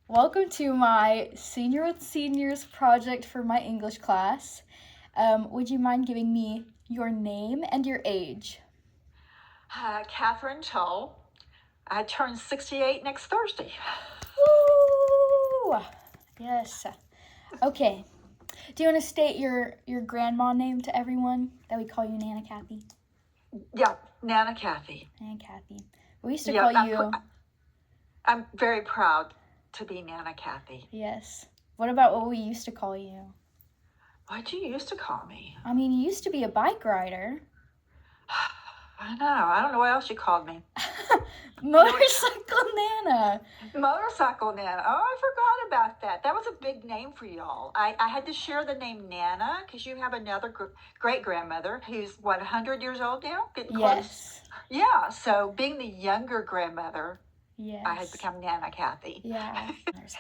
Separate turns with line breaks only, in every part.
Welcome to my Senior with Seniors project for my English class. Would you mind giving me your name and your age?
Catherine Tull. I turn 68 next Thursday.
Woo! Yes. Okay. Do you want to state your grandma name to everyone that we call you Nana Cathy?
Yeah, Nana Cathy.
Nana Cathy. We used to call you...
I'm very proud to be Nana Cathy.
Yes. What about what we used to call you?
What did you used to call me?
I mean, you used to be a bike rider.
I know. I don't know what else you called me.
Motorcycle Nana.
Motorcycle Nana. Oh, I forgot about that. That was a big name for y'all. I had to share the name Nana because you have another great-grandmother who's, 100 years old now? Getting close?
Yes.
Yeah, so being the younger grandmother,
Yes.
I had become Nana Cathy.
Yeah.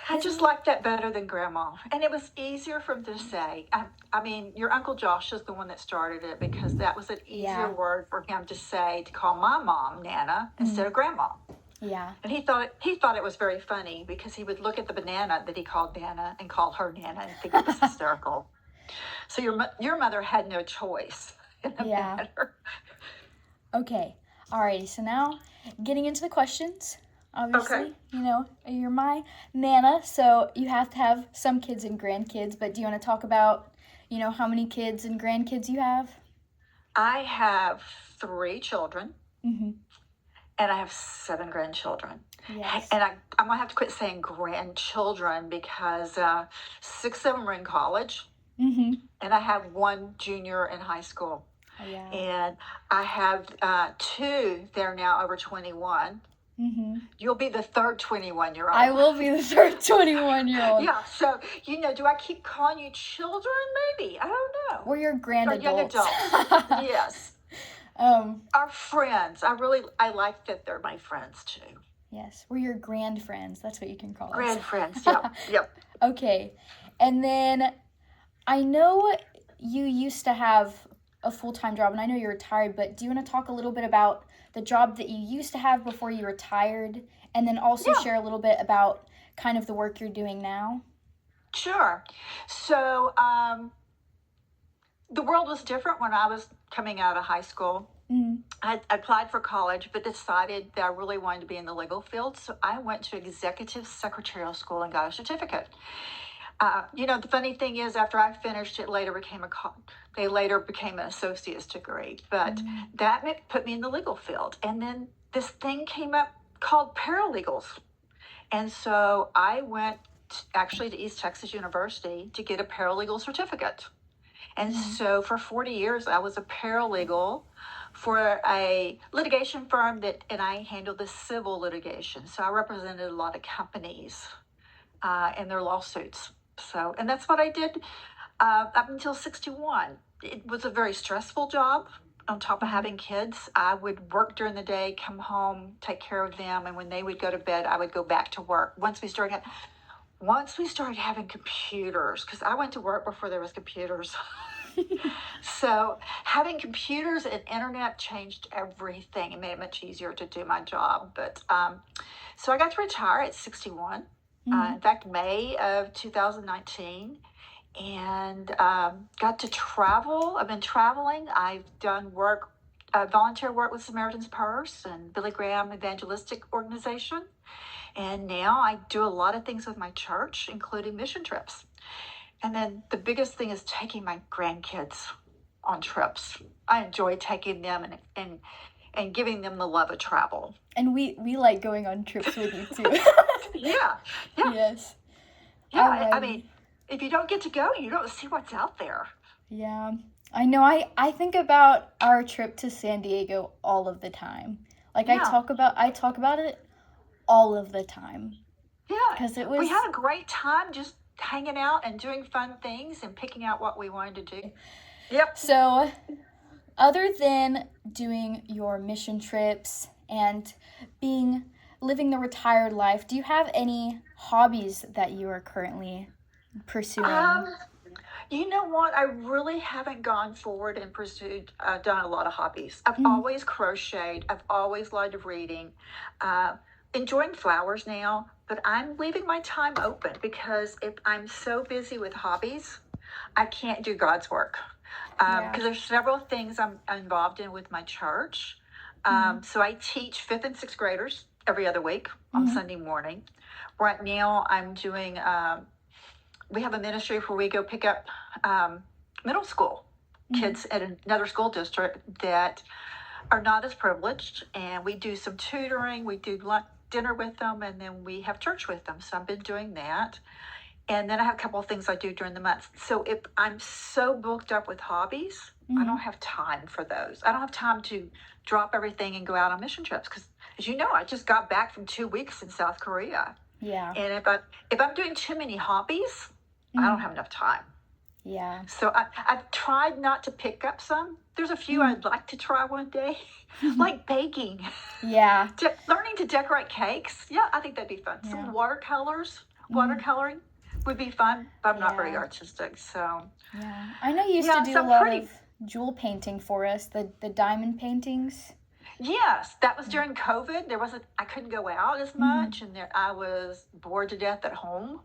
I just liked that better than Grandma. And it was easier for him to say. I mean, your Uncle Josh is the one that started it because that was an easier word for him to say, to call my mom Nana instead of Grandma.
Yeah.
And he thought it was very funny because he would look at the banana that he called Nana and call her Nana and think it was hysterical. So your mother had no choice in the matter.
Okay. Alrighty. So now getting into the questions. Obviously, you're my Nana, so you have to have some kids and grandkids, but do you want to talk about, how many kids and grandkids you have?
I have 3 children,
Mm-hmm.
and I have 7 grandchildren.
Yes.
And I'm going to have to quit saying grandchildren because 6 of them are in college,
Mm-hmm.
and I have 1 junior in high school.
Oh, yeah.
And I have 2, they're now over 21.
Mm-hmm.
You'll be the third 21-year-old.
I will be the third 21-year-old.
Yeah, so, do I keep calling you children, maybe? I don't know.
We're your grand adults.
Young adults, yes. Our friends. I like that they're my friends, too.
Yes, we're your grand friends. That's what you can call us.
Grand friends, yep.
Okay, and then I know you used to have a full-time job, and I know you're retired, but do you want to talk a little bit about the job that you used to have before you retired, and then also share a little bit about kind of the work you're doing now?
Sure. So the world was different when I was coming out of high school.
Mm-hmm.
I applied for college, but decided that I really wanted to be in the legal field, so I went to executive secretarial school and got a certificate. The funny thing is, after I finished, it later became an associate's degree. But that put me in the legal field. And then this thing came up called paralegals. And so I went actually to East Texas University to get a paralegal certificate. And so for 40 years, I was a paralegal for a litigation firm and I handled the civil litigation. So I represented a lot of companies in their lawsuits. And that's what I did up until 61. It was a very stressful job. On top of having kids, I would work during the day, come home, take care of them, and when they would go to bed, I would go back to work. Once we started having computers, because I went to work before there was computers. So having computers and internet changed everything. It made it much easier to do my job. But so I got to retire at 61. In fact, May of 2019, and got to travel. I've been traveling. I've done volunteer work with Samaritan's Purse and Billy Graham Evangelistic Organization. And now I do a lot of things with my church, including mission trips. And then the biggest thing is taking my grandkids on trips. I enjoy taking them and giving them the love of travel.
And we like going on trips with you, too.
Yeah.
Yes.
Yeah, I mean, if you don't get to go, you don't see what's out there.
Yeah. I know. I think about our trip to San Diego all of the time. Like, I talk about it all of the time.
Yeah.
Because
we had a great time just hanging out and doing fun things and picking out what we wanted to do. Yep.
So, other than doing your mission trips and living the retired life, do you have any hobbies that you are currently pursuing?
You know what? I really haven't gone forward and done a lot of hobbies. I've always crocheted. I've always loved reading. Enjoying flowers now. but I'm leaving my time open because if I'm so busy with hobbies, I can't do God's work. Because there's several things I'm involved in with my church. So I teach fifth and sixth graders every other week on Sunday morning. Right now, I'm doing. We have a ministry where we go pick up middle school kids at another school district that are not as privileged, and we do some tutoring. We do dinner with them, and then we have church with them. So I've been doing that. And then I have a couple of things I do during the month. So if I'm so booked up with hobbies, I don't have time for those. I don't have time to drop everything and go out on mission trips because, as you know, I just got back from 2 weeks in South Korea.
Yeah.
And if I'm doing too many hobbies, I don't have enough time.
Yeah.
So I've tried not to pick up some. There's a few I'd like to try one day, like baking.
Yeah.
Learning to decorate cakes. Yeah, I think that'd be fun. Some watercoloring would be fun, but I'm not very artistic, so.
Yeah. I know you used to do a lot of jewel painting for us, the diamond paintings.
Yes, that was during COVID. I couldn't go out as much, and I was bored to death at home.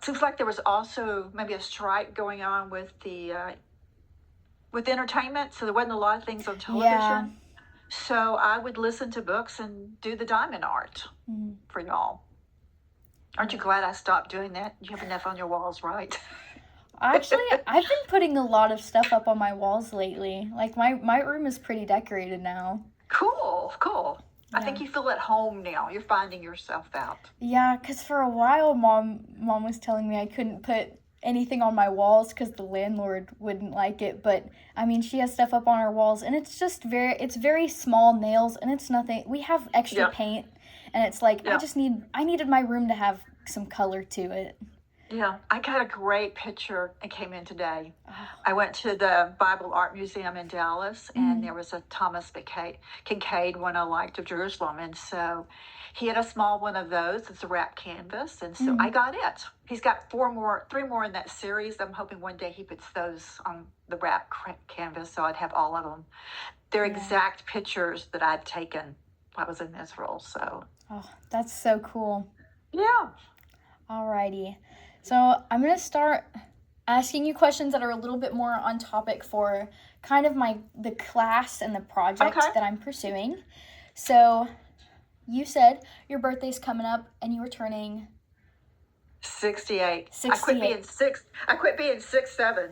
Seems like there was also maybe a strike going on with with entertainment, so there wasn't a lot of things on television.
Yeah.
So I would listen to books and do the diamond art for y'all. Aren't you glad I stopped doing that? You have enough on your walls, right?
Actually, I've been putting a lot of stuff up on my walls lately. Like, my room is pretty decorated now.
Cool.
Yeah.
I think you feel at home now. You're finding yourself out.
Yeah, because for a while, Mom was telling me I couldn't put anything on my walls because the landlord wouldn't like it. But, I mean, she has stuff up on her walls, and it's just it's very small nails, and it's nothing. We have extra paint, and it's like, I needed my room to have some color to it.
Yeah, I got a great picture. It came in today. I went to the Bible Art Museum in Dallas, and there was a Thomas Kincaid one I liked of Jerusalem. And so he had a small one of those. It's a wrap canvas. And so I got it. He's got three more in that series. I'm hoping one day he puts those on the wrap canvas so I'd have all of them. They're exact pictures that I'd taken while I was in Israel. So.
Oh, that's so cool.
Yeah.
Alrighty. So I'm going to start asking you questions that are a little bit more on topic for kind of the class and the project that I'm pursuing. So you said your birthday's coming up and you were turning
68.
68.
I quit being 6'7".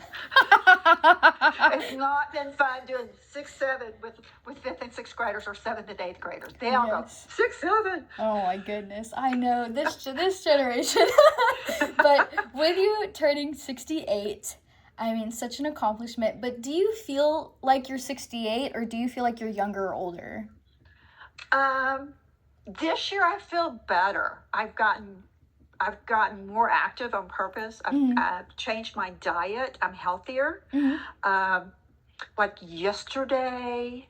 It's not been fun doing 6'7" with fifth and sixth graders or seventh and eighth graders. They all go 6'7".
Oh my goodness! I know this generation. But with you turning 68, I mean, such an accomplishment. But do you feel like you're 68, or do you feel like you're younger or older?
This year I feel better. I've gotten more active on purpose. I've changed my diet. I'm healthier. Like yesterday,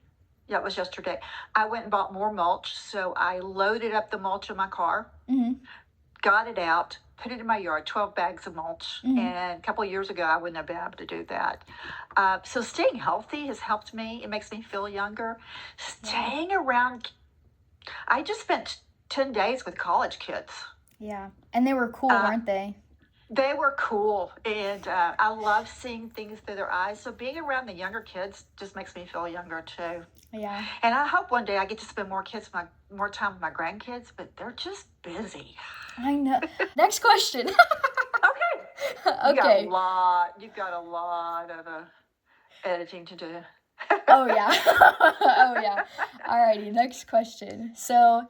it was yesterday, I went and bought more mulch. So I loaded up the mulch in my car, got it out, put it in my yard, 12 bags of mulch. And a couple of years ago, I wouldn't have been able to do that. So staying healthy has helped me. It makes me feel younger. Staying around, I just spent 10 days with college kids.
Yeah, and they were cool, weren't they?
They were cool, and I love seeing things through their eyes. So being around the younger kids just makes me feel younger too.
Yeah.
And I hope one day I get to spend more time with my grandkids, but they're just busy.
I know. Next question.
Okay. You've got a lot of editing to do.
Oh yeah. Oh yeah. Alrighty, next question. So,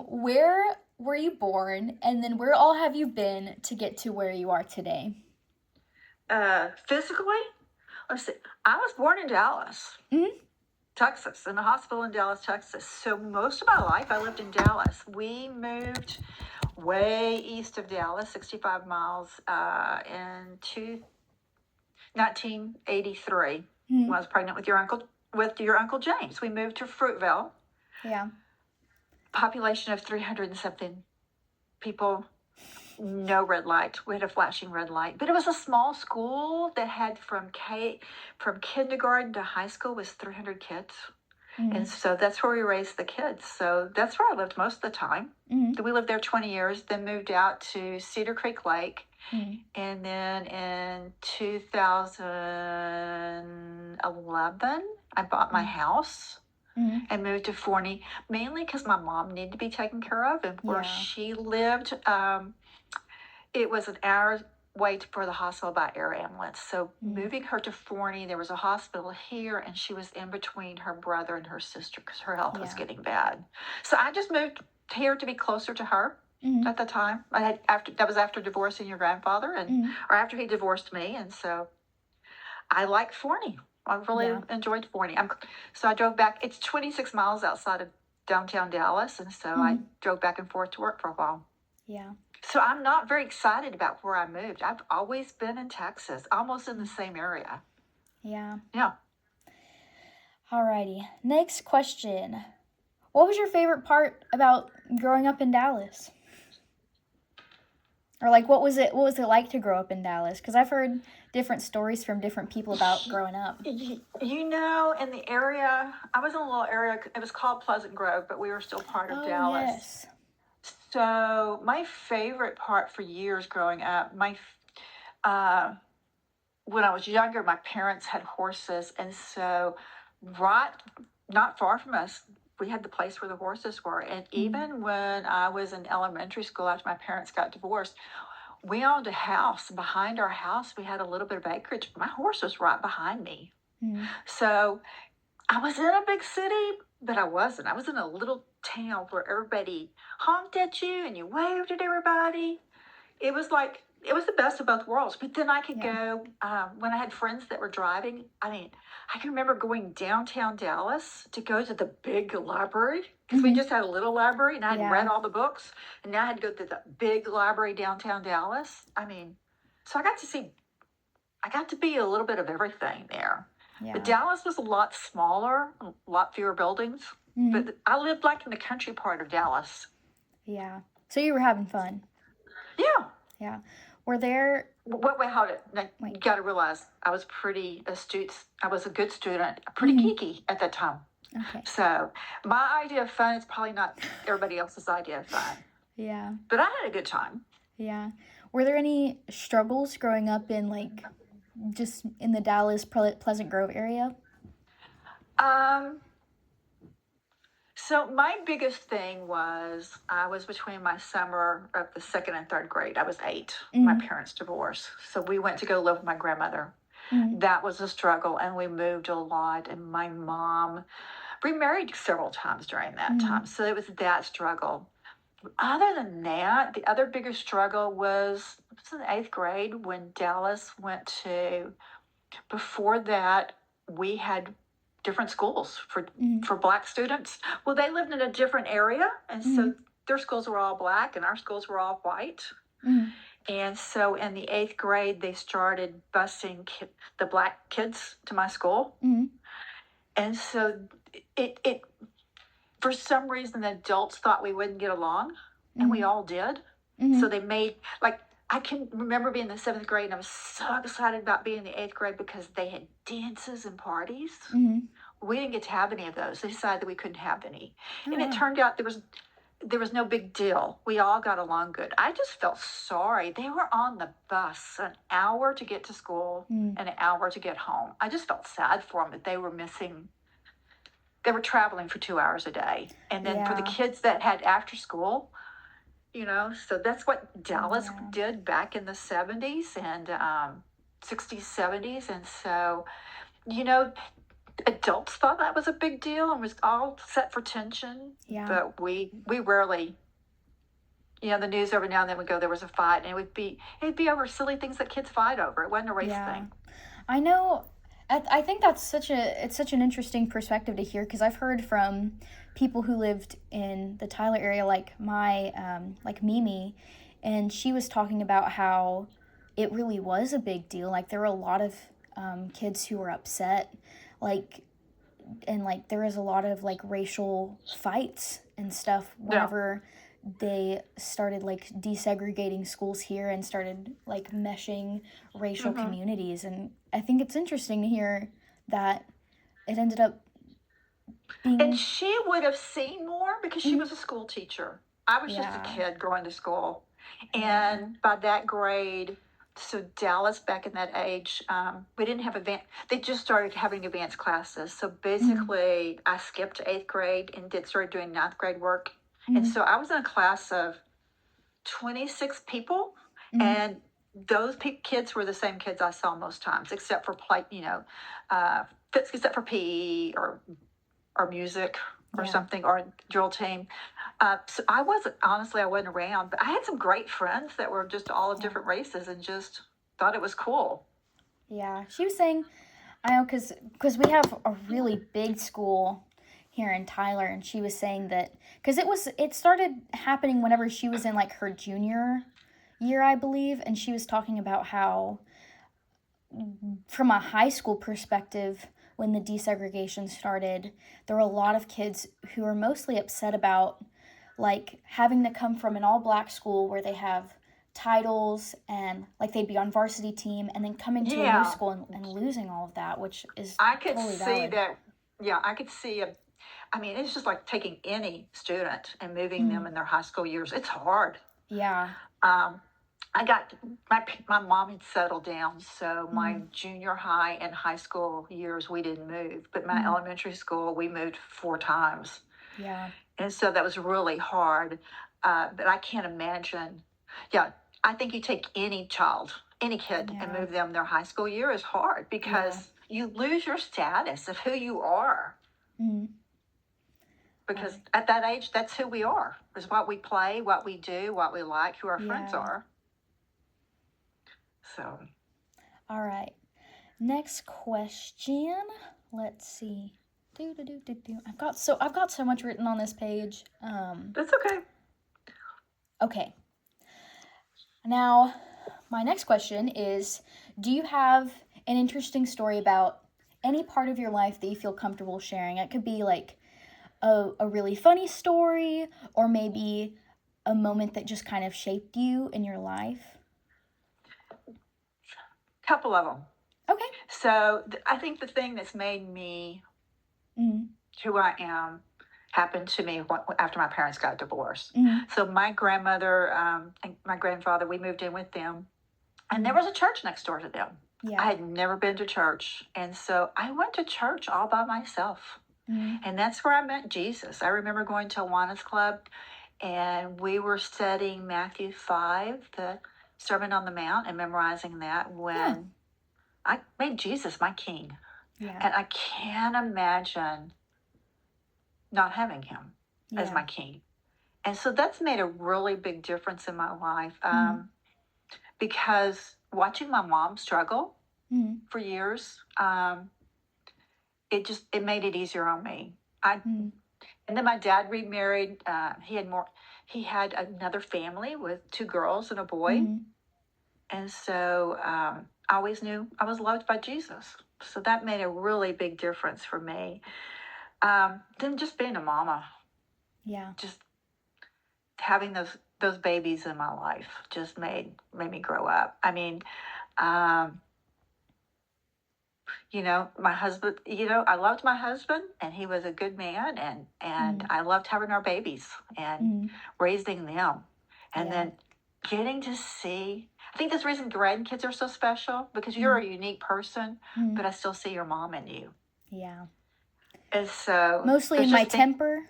where were you born, and then where all have you been to get to where you are today?
Physically, let's see. I was born in Dallas, Texas, in a hospital in Dallas, Texas. So most of my life I lived in Dallas. We moved way east of Dallas, 65 miles, in 1983 when I was pregnant with your uncle James. We moved to Fruitvale.
Yeah.
Population of 300 and something people, no red light. We had a flashing red light, but it was a small school that had from kindergarten to high school was 300 kids. And so that's where we raised the kids. So that's where I lived most of the time.
Mm-hmm.
We lived there 20 years, then moved out to Cedar Creek Lake.
Mm-hmm.
And then in 2011, I bought my house
Mm-hmm.
and moved to Forney, mainly because my mom needed to be taken care of. And where
Yeah.
she lived, it was an hour wait for the hospital by air ambulance. So moving her to Forney, there was a hospital here, and she was in between her brother and her sister because her health was getting bad. So I just moved here to be closer to her. At the time, that was after divorcing your grandfather, or after he divorced me, and so I liked Forney. I really enjoyed Forney. So I drove back. It's 26 miles outside of downtown Dallas, and so I drove back and forth to work for a while.
Yeah.
So I'm not very excited about where I moved. I've always been in Texas, almost in the same area.
Yeah.
Yeah.
Alrighty. Next question. What was your favorite part about growing up in Dallas? Or like, what was it like to grow up in Dallas? Because I've heard different stories from different people about growing up.
You know, in the area, I was in a little area, it was called Pleasant Grove, but we were still part of Dallas.
Yes.
So my favorite part for years growing up, when I was younger, my parents had horses, and so not far from us, we had the place where the horses were. And even when I was in elementary school after my parents got divorced, we owned a house. Behind our house, we had a little bit of acreage. My horse was right behind me. So I was in a big city, but I wasn't. I was in a little town where everybody honked at you and you waved at everybody. It was the best of both worlds. But then I could go, when I had friends that were driving, I can remember going downtown Dallas to go to the big library, because we just had a little library, and I had read all the books, and now I had to go to the big library downtown Dallas. So I got to be a little bit of everything there. Yeah. But Dallas was a lot smaller, a lot fewer buildings. But I lived like in the country part of Dallas.
Yeah. So you were having fun.
Yeah.
Yeah. Were there...
Wait, hold it. Now, you got to realize I was pretty astute. I was a good student, pretty geeky at that time.
Okay.
So my idea of fun is probably not everybody else's idea of fun.
Yeah.
But I had a good time. Yeah.
Were there any struggles growing up in, like, just in the Dallas, Pleasant Grove area?
So my biggest thing was I was between my summer of the second and third grade. I was 8. My parents divorced. So we went to go live with my grandmother. That was a struggle, and we moved a lot. And my mom remarried several times during that time. So it was that struggle. Other than that, the other bigger struggle was in the 8th grade when Dallas went to, before that, we had different schools for Black students. Well, they lived in a different area, and so their schools were all Black and our schools were all white. And so in the 8th grade, they started busing the Black kids to my school. And so it for some reason, the adults thought we wouldn't get along, and we all did. So they made, I can remember being in the 7th grade, and I was so excited about being in the 8th grade because they had dances and parties. We didn't get to have any of those. They decided that we couldn't have any. And it turned out there was no big deal. We all got along good. I just felt sorry. They were on the bus an hour to get to school and an hour to get home. I just felt sad for them that they were traveling for 2 hours a day. And then for the kids that had after school, so that's what Dallas did back in the 70s and 60s, 70s. And so, adults thought that was a big deal and was all set for tension. But we rarely, the news every now and then would go, there was a fight, and it'd be over silly things that kids fight over. It wasn't a race thing.
I know. I think that's such an interesting perspective to hear, because I've heard from people who lived in the Tyler area, like like Mimi, and she was talking about how it really was a big deal. Like, there were a lot of kids who were upset, and there was a lot of racial fights and stuff whenever they started desegregating schools here and started meshing racial communities. And I think it's interesting to hear that it ended up
And
being,
she would have seen more because she
mhm,
was a school teacher. I was just a
yeah,
kid going to school.
yeah,
And by that grade, so Dallas back in that age, we didn't have they just started having advanced classes. So
mhm,
basically, I skipped 8th grade and started doing ninth grade work. And
mhm,
so I was in a class of 26 people.
mhm,
And those kids were the same kids I saw most times, except for play, uh, except for PE or music or
yeah,
something or drill team. So I wasn't around, but I had some great friends that were just all of
yeah,
different races and just thought it was cool.
yeah. She was saying, I know, because we have a really big school here in Tyler, and she was saying that because it started happening whenever she was in like her junior year, I believe, and she was talking about how from a high school perspective, when the desegregation started, there were a lot of kids who were mostly upset about like having to come from an all black school where they have titles and like they'd be on varsity team and then coming to a new
Yeah,
school and losing all of that, which is
I could
totally
see
valid.
that. Yeah, I could see I mean, it's just like taking any student and moving them
Mm,
in their high school years. It's hard.
yeah.
Um, I got my mom had settled down, so my
Mm,
junior high and high school years we didn't move, but my
mm,
elementary school we moved 4 times,
yeah.
and so that was really hard. But I can't imagine. Yeah, I think you take any child, any kid, and
Yeah.
move them their high school year is hard
Yeah.
because you lose your status of who you are.
Mm,
Because
I,
at that age, that's who we are. Is what we play, what we do, what we like, who our friends
yeah.
are. So
All right. Next question. Let's see. Do do do do do. I've got so much written on this page.
that's okay.
Okay. Now, my next question is, do you have an interesting story about any part of your life that you feel comfortable sharing? It could be like a really funny story or maybe a moment that just kind of shaped you in your life.
Couple of them.
Okay.
So I think the thing that's made me
Mm,
who I am happened to me after my parents got divorced.
mm,
So my grandmother and my grandfather, we moved in with them, and there
mm.
was a church next door to them. I
Yeah.
had never been to church, and so I went to church all by myself.
Mm,
And that's where I met Jesus. I remember going to Awanas Club, and we were studying Matthew 5, the Sermon on the Mount, and memorizing that
yeah.
when I made Jesus my king.
Yeah.
And I can't imagine not having him as
Yeah.
my king. And so that's made a really big difference in my life,
Mm,
because watching my mom struggle
mm,
for years, it made it easier on me. I
mm,
And then my dad remarried. He had another family with 2 girls and a boy,
mm.
and so I always knew I was loved by Jesus. So that made a really big difference for me. Then just being a mama,
Yeah.
just having those babies in my life just made me grow up. I mean, um, my husband. I loved my husband, and he was a good man, and
Mm,
I loved having our babies and
mm.
raising them, and
Yeah.
then getting to see. I think that's the reason grandkids are so special because you're
Mm,
a unique person,
mm.
but I still see your mom in you,
Yeah.
and so
Mostly
there's
in my
just things.
temper.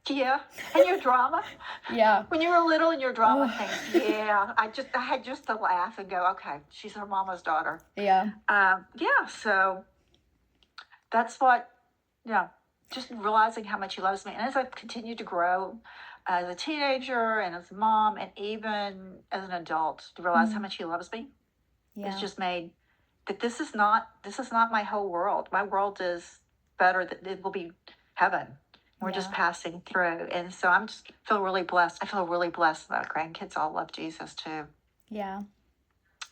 Yeah, and your drama.
Yeah.
When you were little and your drama
Oh,
things, yeah, I had just to laugh and go, okay, she's her mama's daughter.
yeah.
Yeah, so that's what, yeah, just realizing how much he loves me. And as I continued to grow as a teenager and as a mom, and even as an adult, to realize how
Mm,
much he loves me, it's
yeah.
just made that this is not my whole world. My world is better. That it will be heaven. We're just
Yeah.
passing through, and so I'm just feel really blessed. I feel really blessed that our grandkids all love Jesus too.
Yeah.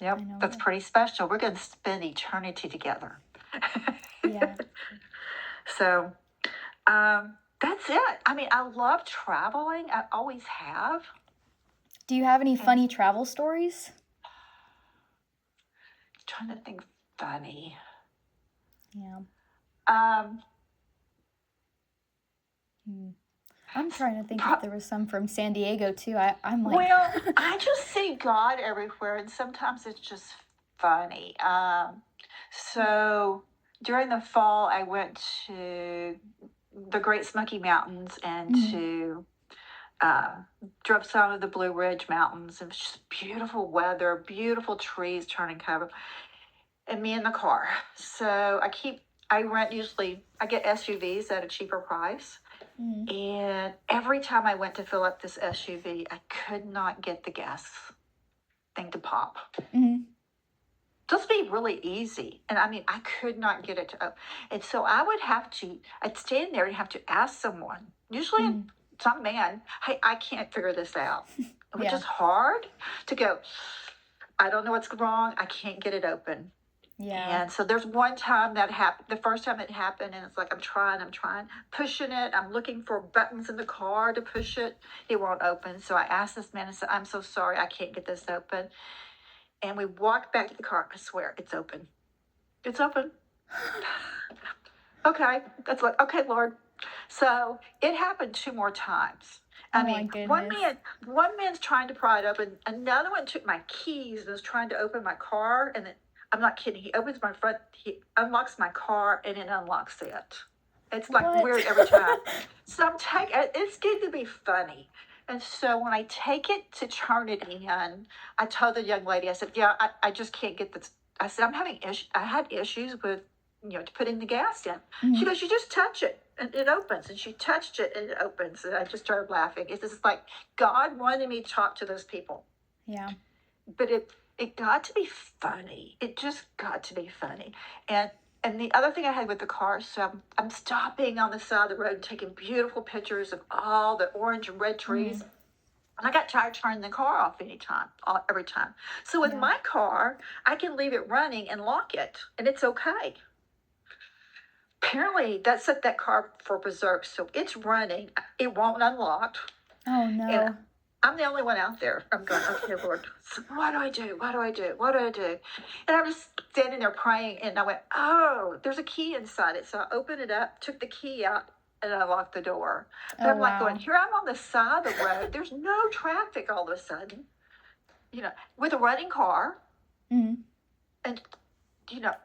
I
Yep,
know
that's
it.
pretty special. We're going to spend eternity together.
Yeah.
So, that's it. I mean, I love traveling. I always have.
Do you have any
And
funny travel stories?
trying to think funny.
Yeah.
Um,
I'm trying to think if there was some from San Diego too. I'm like,
Well, I just see God everywhere, and sometimes it's just funny. So during the fall, I went to the Great Smoky Mountains and
mm,
to uh, drove some of the Blue Ridge Mountains. It was just beautiful weather, beautiful trees turning cover, and me in the car. So I get SUVs at a cheaper price.
mm,
And every time I went to fill up this SUV, I could not get the gas thing to pop.
mm,
Just be really easy. And I mean, I could not get it to open. And so I'd stand there and have to ask someone, usually
mm.
some man, hey, I can't figure this out. It was
Yeah,
just hard to go, I don't know what's wrong. I can't get it open.
yeah.
And so there's one time that happened, the first time it happened, and it's like, I'm trying, pushing it. I'm looking for buttons in the car to push it. It won't open. So I asked this man and said, I'm so sorry, I can't get this open. And we walked back to the car. I swear, it's open. It's open. Okay. That's like, okay, Lord. So it happened 2 more times. I
Oh my
mean, one
goodness.
man, one man's trying to pry it open. Another one took my keys and was trying to open my car. And then, I'm not kidding. He unlocks my car and it unlocks it. It's like
What?
weird every time. So it's getting to be funny. And so when I take it to turn it in, I told the young lady, I said, yeah, I just can't get this. I said, I'm having issues. I had issues with, to putting the gas in. She
Mm,
goes, you just touch it and it opens. And she touched it and it opens. And I just started laughing. It's just like God wanted me to talk to those people.
yeah.
But it got to be funny. It just got to be funny. And the other thing I had with the car, so I'm stopping on the side of the road and taking beautiful pictures of all the orange and red trees.
Mm,
And I got tired turning the car off every time. So with
yeah.
my car, I can leave it running and lock it, and it's okay. Apparently, that set that car for berserk, so it's running. It won't unlock,
Oh
and
no.
I'm the only one out there. I'm going, okay, Lord, so what do I do? What do I do? What do I do? And I'm just standing there praying, and I went, oh, there's a key inside it. So I opened it up, took the key out, and I locked the door. But
Oh
I'm like going,
wow.
here I'm on the side of the road. There's no traffic all of a sudden, with a running car,
Mm,
and,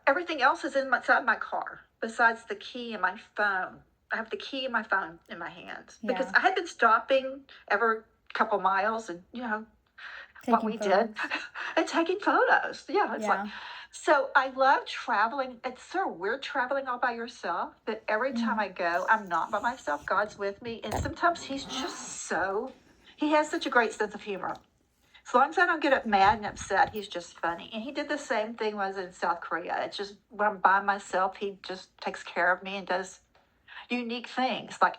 everything else is inside my car besides the key and my phone. I have the key and my phone in my hands because
yeah.
I had been stopping every couple miles and, what
Taking
we did
photos.
and taking photos. Yeah, it's like,
Yeah.
so I love traveling. It's so weird traveling all by yourself, but every time
Mm,
I go, I'm not by myself. God's with me. And sometimes he has such a great sense of humor. As long as I don't get up mad and upset, he's just funny. And he did the same thing when I was in South Korea. It's just when I'm by myself, he just takes care of me and does unique things. Like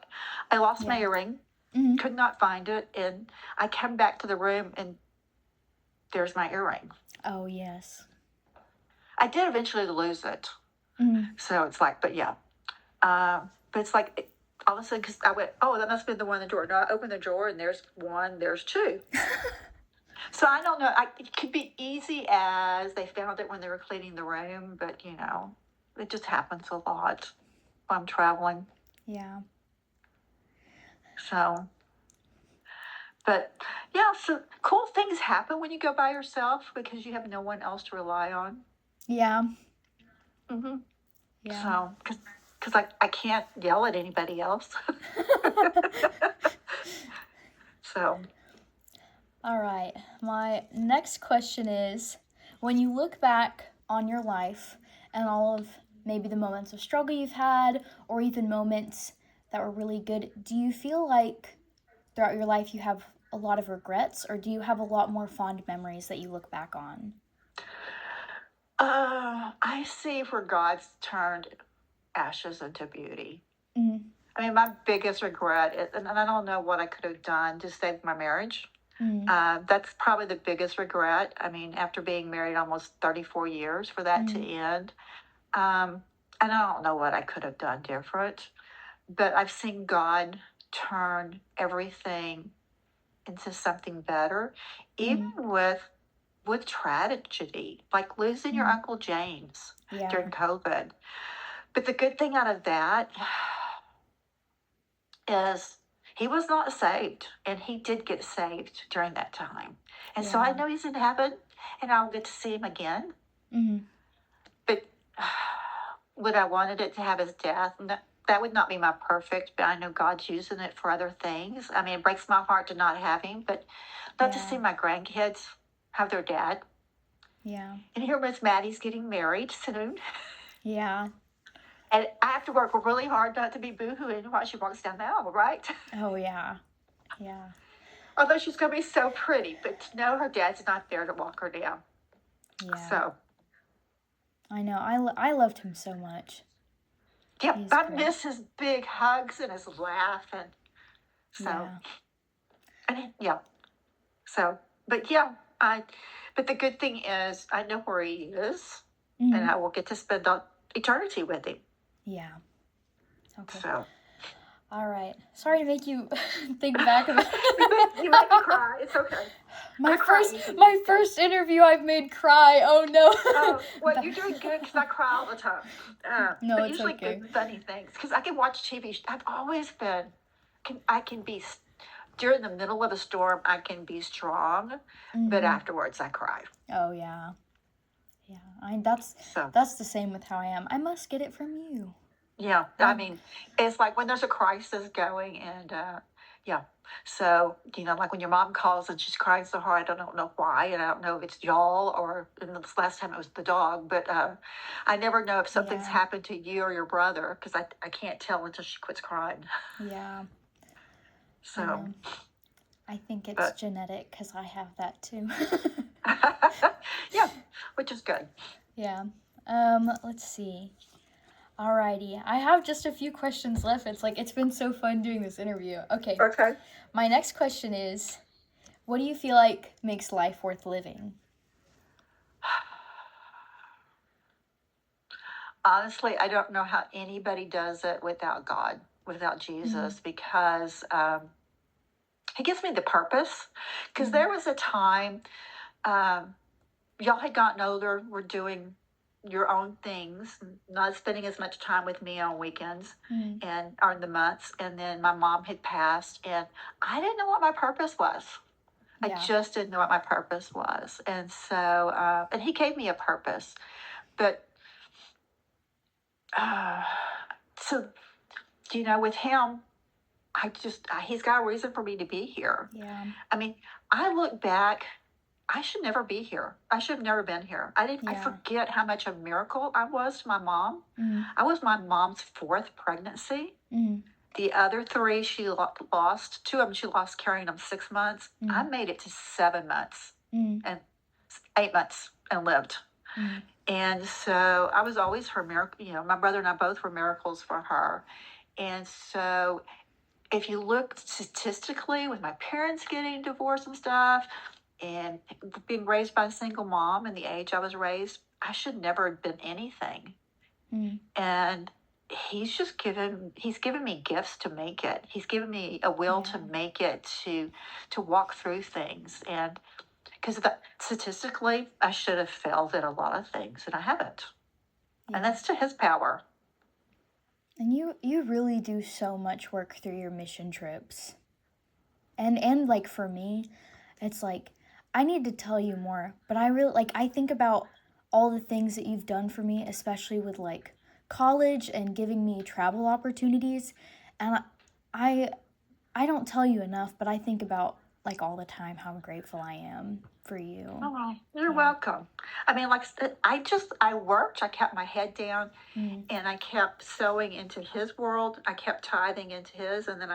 I lost my
yeah.
earring,
Mm,
could not find it, and I come back to the room and there's my earring.
oh yes.
I did eventually lose it.
Mm.
So it's like, but yeah. But it's like, all of a sudden, because I went, oh, that must have been the one in the drawer. No, I opened the drawer and there's one, there's two. So I don't know. It could be easy as they found it when they were cleaning the room, but it just happens a lot when I'm traveling.
Yeah.
So, but yeah, so cool things happen when you go by yourself because you have no one else to rely on.
Yeah.
Mm-hmm.
Yeah.
So, because I can't yell at anybody else. So,
All right. My next question is, when you look back on your life and all of maybe the moments of struggle you've had or even moments that were really good, do you feel like throughout your life you have a lot of regrets, or do you have a lot more fond memories that you look back on?
I see where God's turned ashes into beauty.
Mm,
I mean, my biggest regret, and I don't know what I could have done to save my marriage.
mm,
That's probably the biggest regret. I mean, after being married almost 34 years, for that to
mm,
end. And I don't know what I could have done different, but I've seen God turn everything into something better, even
mm,
with tragedy, like losing your
mm.
Uncle James
Yeah.
during COVID. But the good thing out of that is he was not saved, and he did get saved during that time. And so I
Yeah.
know he's in heaven, and I'll get to see him again.
Mhm.
But would I wanted it to have his death? No, that would not be my perfect, but I know God's using it for other things. I mean, it breaks my heart to not have him, but love to see
Yeah.
my grandkids have their dad.
Yeah.
And here Miss Maddie's getting married soon.
Yeah.
And I have to work really hard not to be boohooing while she walks down the aisle, right?
Oh yeah. Yeah.
Although she's going to be so pretty, but to know her dad's not there to walk her down.
Yeah.
So,
I know. I loved him so much.
yeah,
He's
I
great.
miss his big hugs and his laugh. And so,
Yeah.
yeah. So, but but the good thing is I know where he is, and
Mhm.
I will get to spend eternity with him.
Yeah. Okay.
So,
All right. Sorry to make you think back about
you make me cry. It's okay.
my
I cry
first
easily.
my first interview I've made cry. Oh no.
Oh, well, you're doing good because I cry all the time.
No,
But
it's
usually
okay.
good, funny things. Because I can watch TV. I've always been, I can be, during the middle of a storm, I can be strong, but
Mhm.
afterwards I cry.
Oh yeah. Yeah.
So,
That's the same with how I am. I must get it from you.
yeah, I mean, it's like when there's a crisis going, and yeah. So, like when your mom calls and she's crying so hard, I don't know why, and I don't know if it's y'all or in this last time it was the dog, but I never know if something's
Yeah.
happened to you or your brother because I can't tell until she quits crying.
Yeah.
So,
know. I think it's
but
genetic because I have that too.
yeah, which is good.
Yeah. Let's see. Alrighty. I have just a few questions left. It's been so fun doing this interview. Okay.
Okay.
My next question is, what do you feel like makes life worth living?
Honestly, I don't know how anybody does it without God, without Jesus, because He gives me the purpose. Because there was a time y'all had gotten older, were doing your own things, not spending as much time with me on weekends and or in the months. And then my mom had passed, and I didn't know what my purpose was.
Yeah.
I just didn't know what my purpose was. And so, and He gave me a purpose. But, so, with Him, He's got a reason for me to be here.
Yeah.
I mean, I look back, I should never be here. I should have never been here. I
Yeah.
forget how much a miracle I was to my mom.
Mm.
I was my mom's fourth pregnancy.
Mm.
The other three she lost. Two of them she lost carrying them 6 months. I made it to 7 months and 8 months and lived. And so I was always her miracle. My brother and I both were miracles for her. And so if you look statistically with my parents getting divorced and stuff, and being raised by a single mom and the age I was raised, I should never have been anything. And he's given me gifts to make it. He's given me a will to make it, to walk through things. And because statistically, I should have failed at a lot of things, and I haven't.
Yeah.
And that's to His power.
And you really do so much work through your mission trips. And like for me, it's like I need to tell you more, but I think about all the things that you've done for me, especially with like college and giving me travel opportunities, and I don't tell you enough, but I think about like all the time how grateful I am for you.
Oh, you're welcome. I mean, like I worked, I kept my head down, and I kept sewing into His world. I kept tithing into His, and then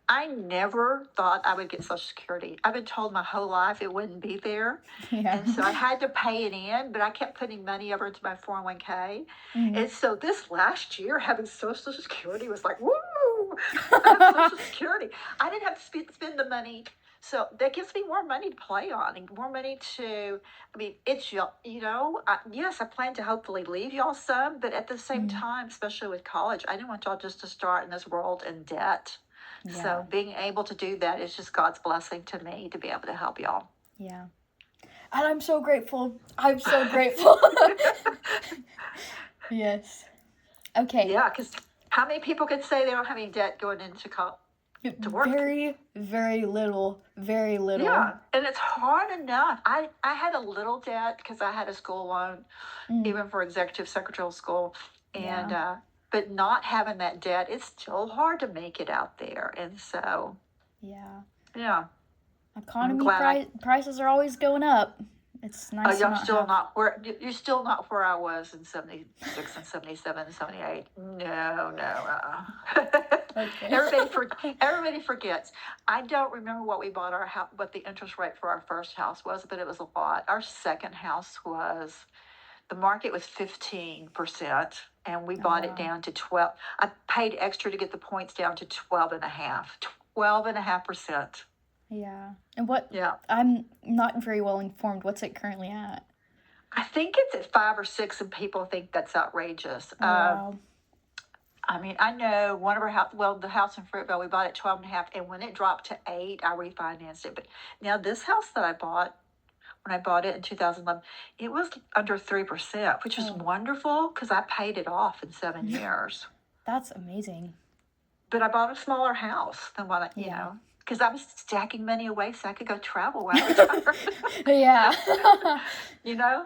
I never thought I would get Social Security. I've been told my whole life it wouldn't be there.
Yeah.
And so I had to pay it in, but I kept putting money over into my 401k. And so this last year, having Social Security was like, woo! I have Social Security. I didn't have to spend the money. So that gives me more money to play on and more money it's y'all, yes, I plan to hopefully leave y'all some, but at the same time, especially with college, I didn't want y'all just to start in this world in debt.
Yeah.
So being able to do that is just God's blessing to me to be able to help y'all.
Yeah. And I'm so grateful. I'm so grateful. Yes. Okay.
Yeah, because How many people could say they don't have any debt going into to work?
Very, very little. Very little.
Yeah, and it's hard enough. I had a little debt because I had a school loan, even for executive secretarial school, and
Yeah.
but not having that debt, it's still hard to make it out there. And so,
Yeah.
yeah, I'm
Economy
glad
prices are always going up. It's nice to
I'm
not
still
have.
not where you're still not where I was in 76 and 77 and 78. No,
Okay.
everybody forgets. I don't remember what we bought our house, what the interest rate for our first house was, but it was a lot. Our second house was, the market was 15%, and we bought it
wow.
down to 12. I paid extra to get the points down to 12.5%.
Yeah. And what?
Yeah.
I'm not very well informed. What's it currently at?
I think it's at 5 or 6, and people think that's outrageous.
Oh, wow.
I mean, I know one of our house, well, the house in Fruitvale, we bought at 12.5, and when it dropped to 8, I refinanced it. But now this house that I bought, when I bought it in 2011, it was under 3%, which was wonderful because I paid it off in 7 years.
That's amazing.
But I bought a smaller house than what you know, because I was stacking money away so I could go travel when I retired.
Yeah.
You know?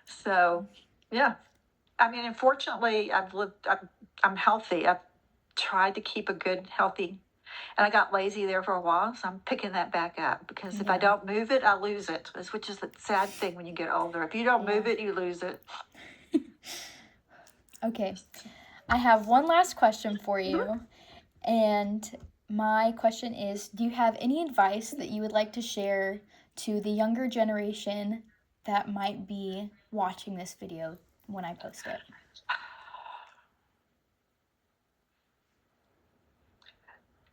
So, yeah. I mean, unfortunately, I'm healthy. I've tried to keep a good, healthy, and I got lazy there for a while, so I'm picking that back up because if I don't move it, I lose it, which is the sad thing when you get older. If you don't move it, you lose it.
Okay. I have one last question for you, and my question is, do you have any advice that you would like to share to the younger generation that might be watching this video when I post it?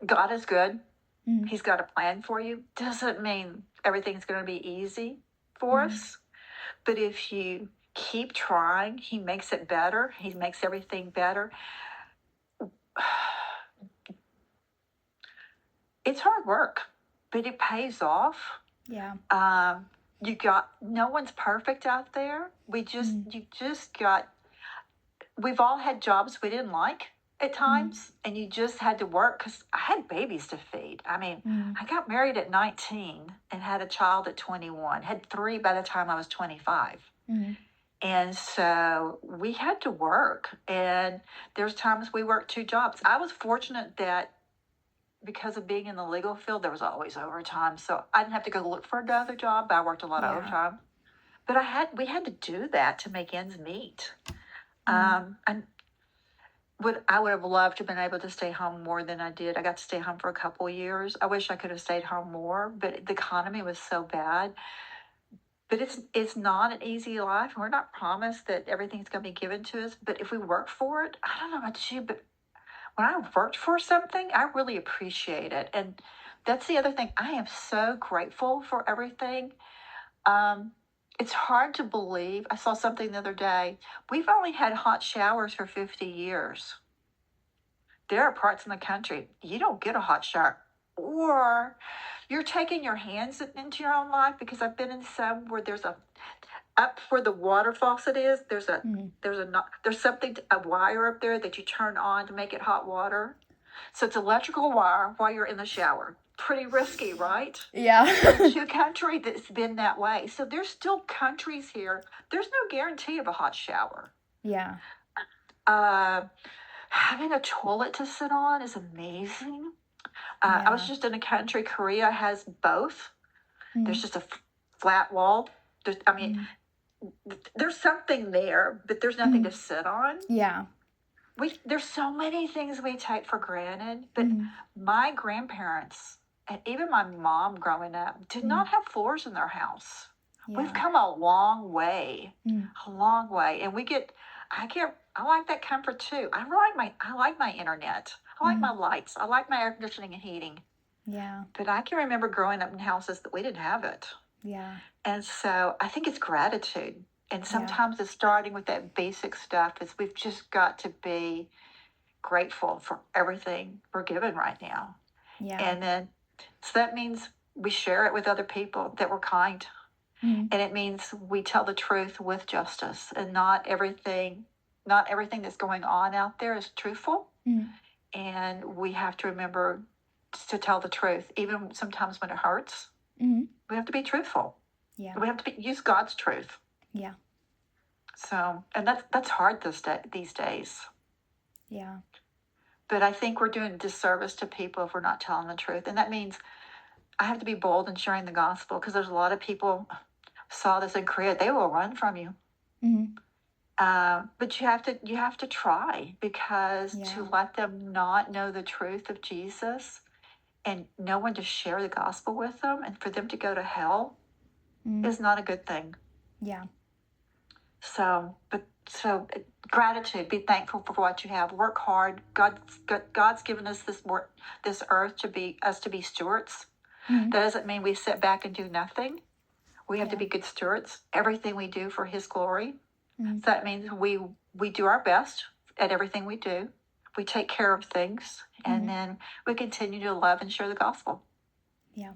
God is good. He's got a plan for you. Doesn't mean everything's going to be easy for us. But if you keep trying, he makes it better. He makes everything better. It's hard work, but it pays off.
Yeah.
You got, no one's perfect out there. We've all had jobs we didn't like at times, and you just had to work because I had babies to feed. I mean, I got married at 19 and had a child at 21, had 3 by the time I was 25. And so we had to work, and there's times we worked 2 jobs. I was fortunate that because of being in the legal field, there was always overtime. So I didn't have to go look for another job, but I worked a lot of overtime. But we had to do that to make ends meet. And I would have loved to have been able to stay home more than I did. I got to stay home for a couple of years. I wish I could have stayed home more, but the economy was so bad. But it's not an easy life. We're not promised that everything's going to be given to us. But if we work for it, I don't know about you, but when I worked for something, I really appreciate it. And that's the other thing. I am so grateful for everything. It's hard to believe. I saw something the other day. We've only had hot showers for 50 years. There are parts in the country you don't get a hot shower, or you're taking your hands into your own life, because I've been in some where there's up where the water faucet is, there's something, a wire up there that you turn on to make it hot water. So it's electrical wire while you're in the shower. Pretty risky, right?
Yeah.
There's a country that's been that way. So there's still countries here. There's no guarantee of a hot shower.
Yeah.
Having a toilet to sit on is amazing. I was just in a country, Korea has both. There's just a flat wall. There's something there, but there's nothing to sit on.
Yeah.
There's so many things we take for granted, but my grandparents and even my mom growing up did not have floors in their house. Yeah. We've come a long way, and I like that comfort too. I like my internet. I like my lights. I like my air conditioning and heating.
Yeah.
But I can remember growing up in houses that we didn't have it.
Yeah.
And so I think it's gratitude. And sometimes it's starting with that basic stuff, is we've just got to be grateful for everything we're given right now.
Yeah.
And then, so that means we share it with other people, that we're kind. And it means we tell the truth with justice, and not everything that's going on out there is truthful.
Mm.
And we have to remember to tell the truth, even sometimes when it hurts.
Mm.
We have to be truthful.
Yeah.
We have to use God's truth.
Yeah.
So, and that's hard these days.
Yeah.
But I think we're doing a disservice to people if we're not telling the truth. And that means I have to be bold in sharing the gospel, because there's a lot of people saw this in Korea. They will run from you.
Mm.
But you have to try, because
Yeah.
to let them not know the truth of Jesus and no one to share the gospel with them, and for them to go to hell
Mm.
is not a good thing.
Yeah.
So gratitude, be thankful for what you have, work hard. God's given us this earth to be stewards.
Mm.
That doesn't mean we sit back and do nothing. We have to
Yeah.
be good stewards. Everything we do for His glory.
Mm.
So that means we do our best at everything we do. We take care of things, and then we continue to love and share the gospel.
Yeah.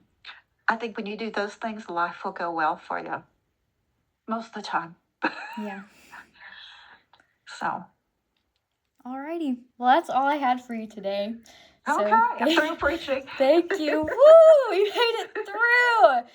I think when you do those things, life will go well for you most of the time.
Yeah.
So,
Alrighty. Well, that's all I had for you today. So
okay, I'm through preaching.
thank you. Woo! We made it through.